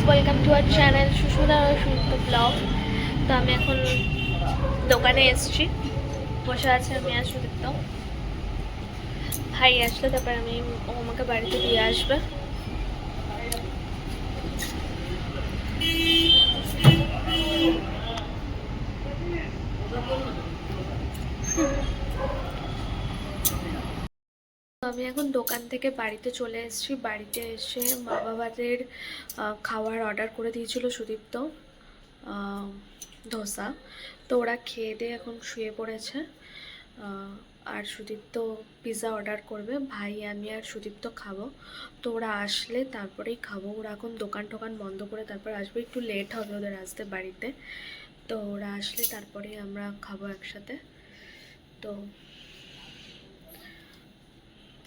Welcome to our channel Sushmita Sumit blog. তো আমি এখন দোকানে এসেছি, বসে আছে আমি আর সুদীপ্ত। ভাই আসলে তারপর ও আমাকে বাড়িতে দিয়ে আসবে। আমি এখন দোকান থেকে বাড়িতে চলে এসেছি। বাড়িতে এসে মা বাবাদের খাওয়ার অর্ডার করে দিয়েছিল সুদীপ্ত, ধোসা। তো ওরা খেয়ে দিয়ে এখন শুয়ে পড়েছে। আর সুদীপ্ত পিৎজা অর্ডার করবে, ভাই আমি আর সুদীপ্ত খাবো। তো ওরা আসলে তারপরেই খাবো। ওরা এখন দোকান টোকান বন্ধ করে তারপর আসবে, একটু লেট হবে ওদের আসতে বাড়িতে। তো ওরা আসলে তারপরেই আমরা খাবো একসাথে। তো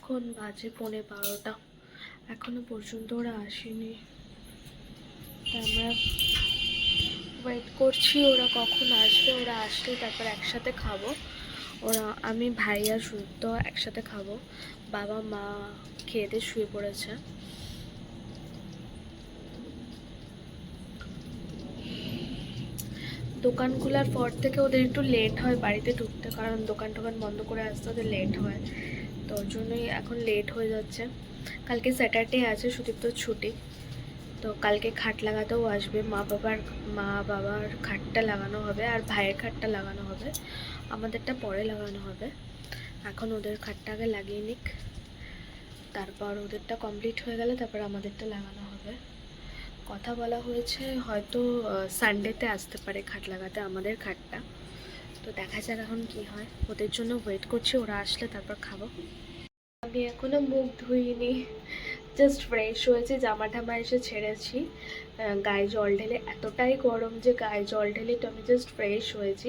এখন বাজে 11:15, এখনো পর্যন্ত ওরা আসেনি। আমরা ওয়েট করছি ওরা কখন আসবে। ওরা আসলে তারপর একসাথে খাবো। আমি ভাই আর সুদীপ্ত একসাথে খাবো। বাবা মা খেয়ে দিয়ে শুয়ে পড়েছে। দোকান খোলার পর থেকে ওদের একটু লেট হয় বাড়িতে ঢুকতে, কারণ দোকান টোকান বন্ধ করে আসতে ওদের লেট হয়। তো ওর জন্যই এখন লেট হয়ে যাচ্ছে। কালকে স্যাটারডে আছে, সুদীপ্তর ছুটি। তো কালকে খাট লাগাতেও আসবে। মা বাবার খাটটা লাগানো হবে আর ভাইয়ের খাটটা লাগানো হবে, আমাদেরটা পরে লাগানো হবে। এখন ওদের খাটটা আগে লাগিয়ে নিক, তারপর ওদেরটা কমপ্লিট হয়ে গেলে তারপর আমাদেরটা লাগানো হবে। কথা বলা হয়েছে হয়তো সানডেতে আসতে পারে খাট লাগাতে আমাদের খাটটা। তো দেখা যাক এখন কি হয়। ওদের জন্য ওয়েট করছি, ওরা আসলে তারপর খাবো। আমি এখনো মুখ ধুইনি, জাস্ট ফ্রেশ হয়েছি, জামা টামা এসে ছেড়েছি। গায়ে জল ঢেলে, এতটাই গরম যে গায়ে জল ঢেলে তো আমি জাস্ট ফ্রেশ হয়েছি।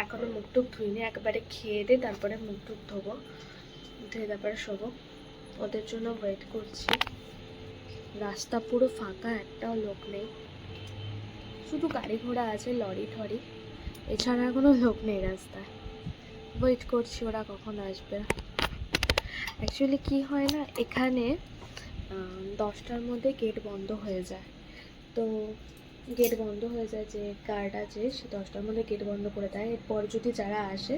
এখনো মুখ টুক ধুইনি, একবারে খেয়ে দিয়ে তারপরে মুখ টুক ধোবো, ধুয়ে তারপরে শোবো। ওদের জন্য ওয়েট করছি। রাস্তা পুরো ফাঁকা, একটাও লোক নেই, শুধু গাড়ি ঘোড়া আছে, লরি ঠরি, এছাড়া কোনো লোক নেই রাস্তায়। ওয়েট করছি ওরা কখন আসবে। অ্যাকচুয়ালি কি হয় না, এখানে 10টার মধ্যে গেট বন্ধ হয়ে যায়। তো গেট বন্ধ হয়ে যায়, যে গার্ড আছে সে 10টার মধ্যে গেট বন্ধ করে দেয়। এরপর যদি যারা আসে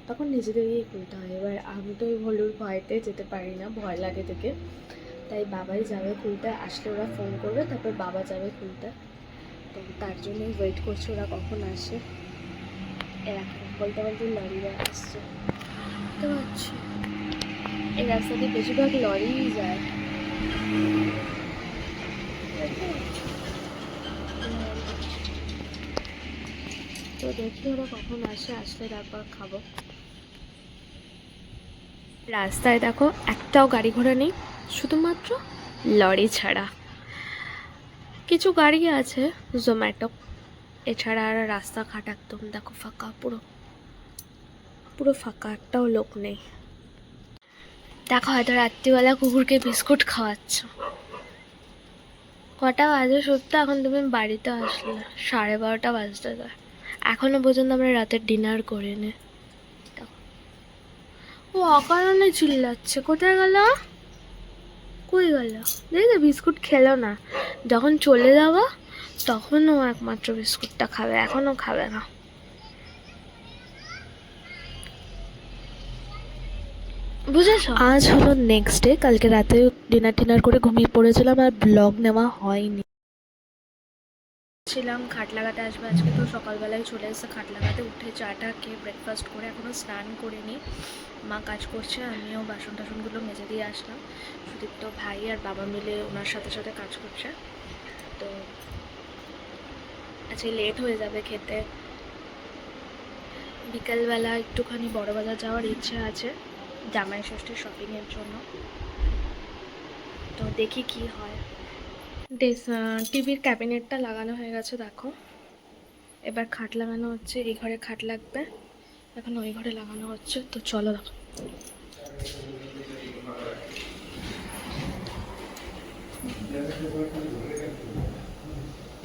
তখন নিজেদেরই খুলতে হয়। এবার আমি তো ওই ভলুর ভয়তে যেতে পারি না, ভয় লাগে থেকে, তাই বাবাই যাবে খুলতে। আসলে ওরা ফোন করবে, তারপর বাবা যাবে খুলতে। তো তার জন্যই ওয়েট করছি ওরা কখন আসে। এরকম বলতে বলতে লরিরা আসছে, বুঝতে পারছি। এই রাস্তা দিয়ে বেশিরভাগ লরিই যায়। তো দেখি ওরা কখন আসে, আসলে তারপর খাবো। রাস্তায় দেখো একটাও গাড়ি ঘোড়া নেই, শুধুমাত্র লরি ছাড়া। কিছু গাড়ি আছে জোম্যাটো, এছাড়া আর রাস্তাঘাট একদম দেখো ফাঁকা, পুরো পুরো ফাঁকা, একটাও লোক নেই। দেখো হয়তো রাত্রিবেলা কুকুরকে বিস্কুট খাওয়াচ্ছ। কটা বাজে সত্যি, এখন তুমি বাড়িতে আসলে 12:30 বাজতে যায়। এখনো পর্যন্ত আমরা রাতের ডিনার করিনি। ও অকারণে চিল্লাচ্ছে, কোথায় গেল, কই গেল? দেখি বিস্কুট খেলো না, যখন চলে যাবো তখন ও একমাত্র বিস্কুটটা খাবে, এখনও খাবে না। বুঝেছো? আজ হলো নেক্সট ডে। কালকে রাতে ডিনার করে ঘুমিয়ে পড়েছিলাম আর ব্লগ নেওয়া হয়নি। ছিলাম খাট লাগাতে আসবে আজকে, তো সকালবেলায় চলে এসে খাট লাগাতে, উঠে চাটা খেয়ে ব্রেকফাস্ট করে এখনও স্নান করিনি। মা কাজ করছে, আমিও বাসন টাসনগুলো মেজে দিয়ে আসলাম। সুদীপ্ত ভাই আর বাবা মিলে ওনার সাথে সাথে কাজ করছে। তো আজকে লেট হয়ে যাবে খেতে। বিকালবেলা একটুখানি বড়বাজার যাওয়ার ইচ্ছে আছে জামাই ষষ্ঠীর শপিংয়ের জন্য। তো দেখি কি হয়। টিভির ক্যাবিনেটটা লাগানো হয়ে গেছে দেখো, এবার খাট লাগানো হচ্ছে। এই ঘরে খাট লাগবে, এখন ওই ঘরে লাগানো হচ্ছে। তো চলো দেখো।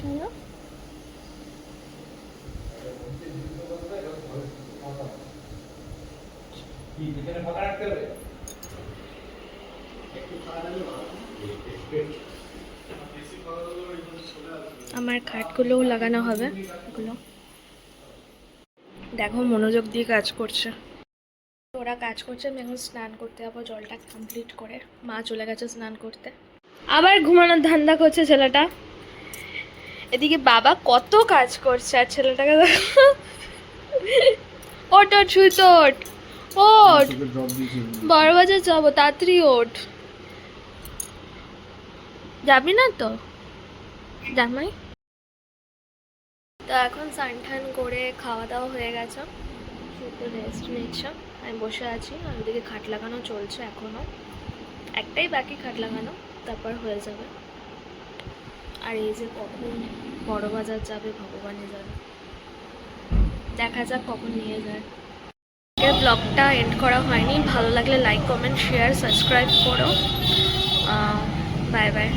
চলো। আমার খাটগুলোও লাগানো হবে এগুলো। দেখো মনোযোগ দিয়ে কাজ করছে। ওরা কাজ করছে, আমি এখন স্নান করতে যাবো জলটা কমপ্লিট করে। মা চলে গেছে স্নান করতে। আবার ঘুমানোর ধান্দা করছে ছেলেটা। এদিকে বাবা কত কাজ করছে আর ছেলেটাকে ওট ওট শুই তো ওঠ, ওঠ, 12 বাজে যাবো, তাড়াতাড়ি ওঠ। যাবি না তো জামাই? তো এখন স্নান টান করে খাওয়া দাওয়া হয়ে গেছে, শুধু রেস্ট নিচ্ছে। আমি বসে আছি আর ওদিকে খাট লাগানো চলছে এখনও, একটাই বাকি খাট লাগানো, তারপর হয়ে যাবে। আর এই যে কখন বড় বাজার যাবে ভগবানই জানে, দেখা যাক কখন নিয়ে যায়। এর ব্লগটা এন্ড করা হয়নি, ভালো লাগলে লাইক কমেন্ট শেয়ার সাবস্ক্রাইব করো। Bye bye.